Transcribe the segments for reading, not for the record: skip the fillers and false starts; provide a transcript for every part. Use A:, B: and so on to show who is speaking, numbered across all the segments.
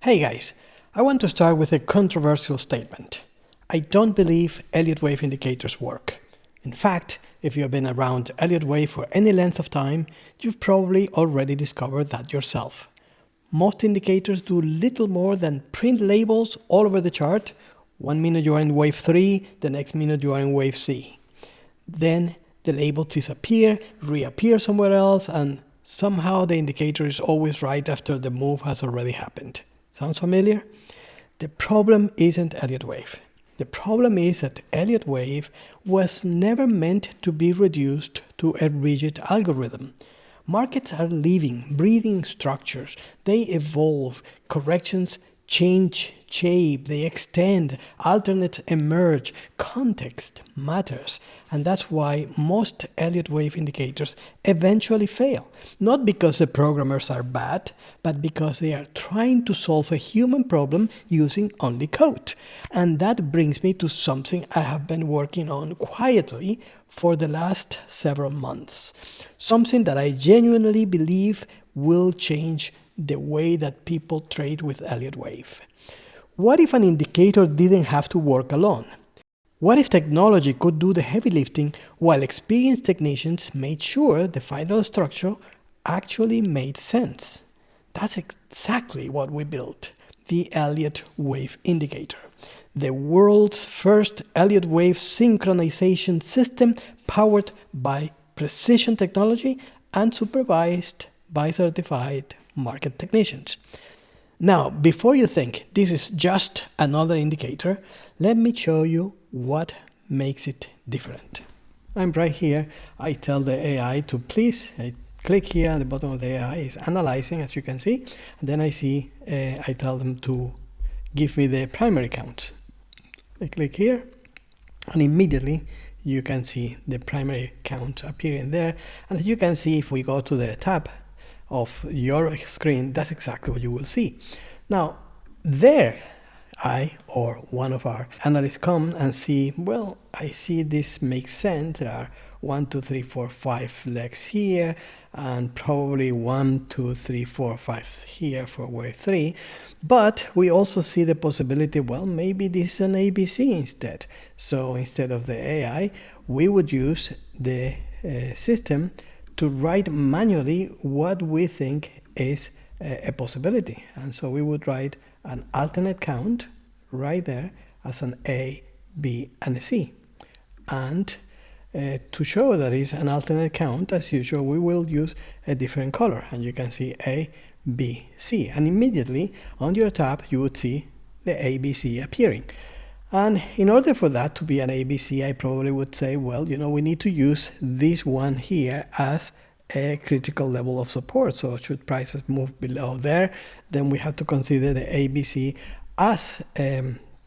A: Hey guys, I want to start with a controversial statement. I don't believe Elliott wave indicators work. In fact, if you've been around Elliott wave for any length of time, you've probably already discovered that yourself. Most indicators do little more than print labels all over the chart. 1 minute you are in wave 3, the next minute you are in wave C. Then the labels disappear, reappear somewhere else, and somehow the indicator is always right after the move has already happened. Sounds familiar? The problem isn't Elliott wave. The problem is that Elliott wave was never meant to be reduced to a rigid algorithm. Markets are living, breathing structures. They evolve, corrections change shape, they extend, alternates emerge, context matters. And that's why most Elliott wave indicators eventually fail. Not because the programmers are bad, but because they are trying to solve a human problem using only code. And that brings me to something I have been working on quietly for the last several months. Something that I genuinely believe will change the way that people trade with Elliott wave. What if an indicator didn't have to work alone? What if technology could do the heavy lifting while experienced technicians made sure the final structure actually made sense? That's exactly what we built, the Elliott wave indicator. The world's first Elliott wave synchronization system powered by precision technology and supervised by certified market technicians. Now, before you think this is just another indicator, let me show you what makes it different. I'm right here. I tell the AI to please, I click here at the bottom of the AI, is analyzing, as you can see, and then I tell them to give me the primary count. I click here, and immediately you can see the primary count appearing there. And you can see if we go to the tab of your screen, that's exactly what you will see. Now, there I or one of our analysts come and see, well, I see this makes sense. There are 1, 2, 3, 4, 5 legs here, and probably 1, 2, 3, 4, 5 here for wave 3. But we also see the possibility, well, maybe this is an ABC instead. So instead of the AI, we would use the system to write manually what we think is a possibility. And so we would write an alternate count right there as an A, B, and a C. And to show that it's an alternate count, as usual, we will use a different color. And you can see A, B, C. And immediately on your tab, you would see the ABC appearing. And in order for that to be an ABC, I probably would say, well, we need to use this one here as a critical level of support. So should prices move below there, then we have to consider the ABC as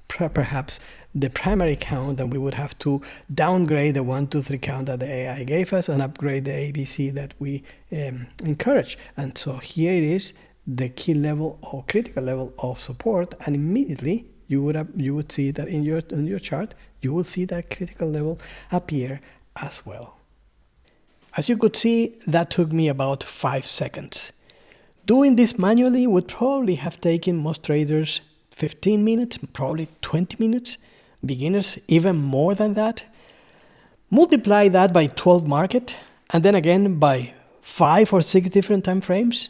A: perhaps the primary count, and we would have to downgrade the 1, 2, 3 count that the AI gave us and upgrade the ABC that we encourage. And so here it is, the key level or critical level of support, and immediately you would see that in your chart, you will see that critical level appear as well. As you could see, that took me about 5 seconds. Doing this manually would probably have taken most traders 15 minutes, probably 20 minutes, beginners even more than that. Multiply that by 12 market, and then again by 5 or 6 different time frames.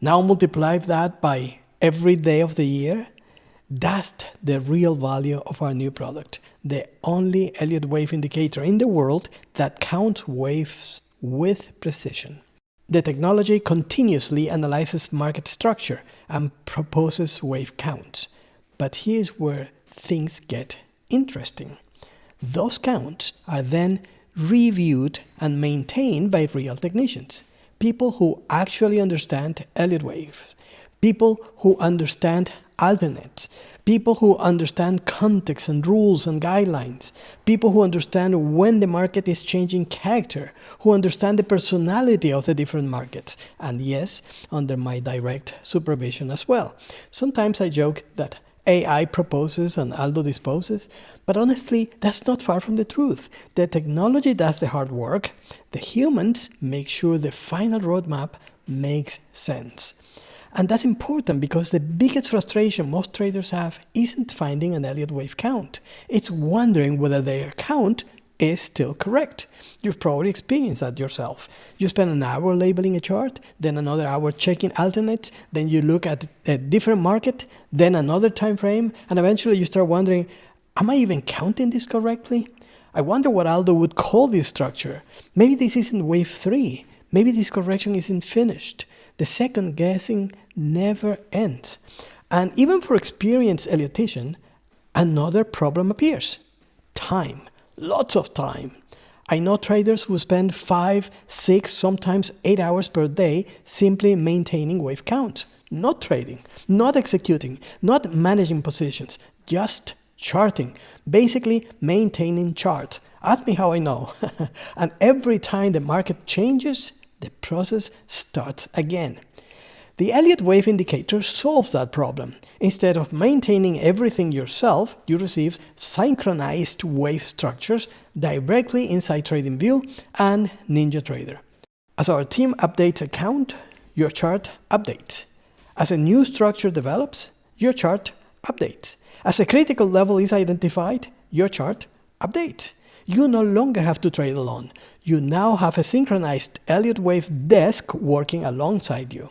A: Now multiply that by every day of the year. That's the real value of our new product, the only Elliott wave indicator in the world that counts waves with precision. The technology continuously analyzes market structure and proposes wave counts. But here's where things get interesting. Those counts are then reviewed and maintained by real technicians, people who actually understand Elliott waves, people who understand alternates, people who understand context and rules and guidelines, people who understand when the market is changing character, who understand the personality of the different markets, and yes, under my direct supervision as well. Sometimes I joke that AI proposes and Aldo disposes, but honestly, that's not far from the truth. The technology does the hard work, the humans make sure the final roadmap makes sense. And that's important because the biggest frustration most traders have isn't finding an Elliott wave count. It's wondering whether their count is still correct. You've probably experienced that yourself. You spend an hour labeling a chart, then another hour checking alternates, then you look at a different market, then another time frame, and eventually you start wondering, am I even counting this correctly? I wonder what Aldo would call this structure. Maybe this isn't wave 3. Maybe this correction isn't finished. The second guessing never ends. And even for experienced Elliottian, another problem appears. Time. Lots of time. I know traders who spend 5, 6, sometimes 8 hours per day simply maintaining wave counts. Not trading, not executing, not managing positions, just charting. Basically maintaining charts. Ask me how I know. And every time the market changes, the process starts again. The Elliott wave indicator solves that problem. Instead of maintaining everything yourself, you receive synchronized wave structures directly inside TradingView and NinjaTrader. As our team updates a count, your chart updates. As a new structure develops, your chart updates. As a critical level is identified, your chart updates. You no longer have to trade alone. You now have a synchronized Elliott wave desk working alongside you.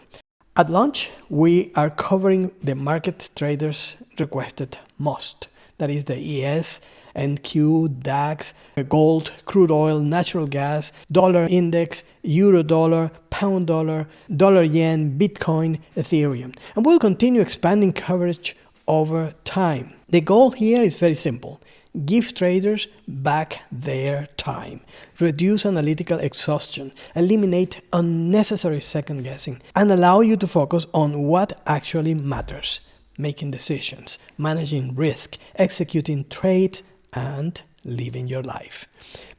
A: At lunch, we are covering the market traders requested most. That is the ES, NQ, DAX, gold, crude oil, natural gas, dollar index, euro dollar, pound dollar, dollar yen, Bitcoin, Ethereum. And we'll continue expanding coverage over time. The goal here is very simple. Give traders back their time, reduce analytical exhaustion, eliminate unnecessary second guessing, and allow you to focus on what actually matters: making decisions, managing risk, executing trades, and living your life.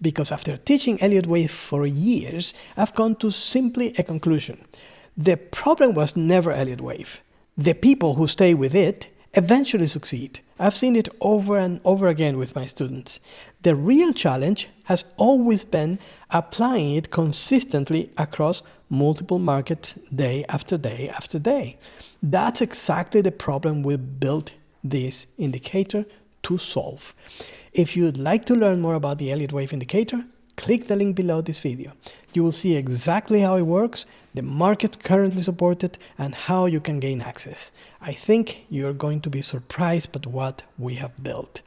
A: Because after teaching Elliott wave for years, I've come to simply a conclusion. The problem was never Elliott wave. The people who stay with it eventually succeed. I've seen it over and over again with my students. The real challenge has always been applying it consistently across multiple markets day after day after day. That's exactly the problem we built this indicator to solve. If you'd like to learn more about the Elliott wave indicator, click the link below this video. You will see exactly how it works, the market currently supported, and how you can gain access. I think you're going to be surprised by what we have built.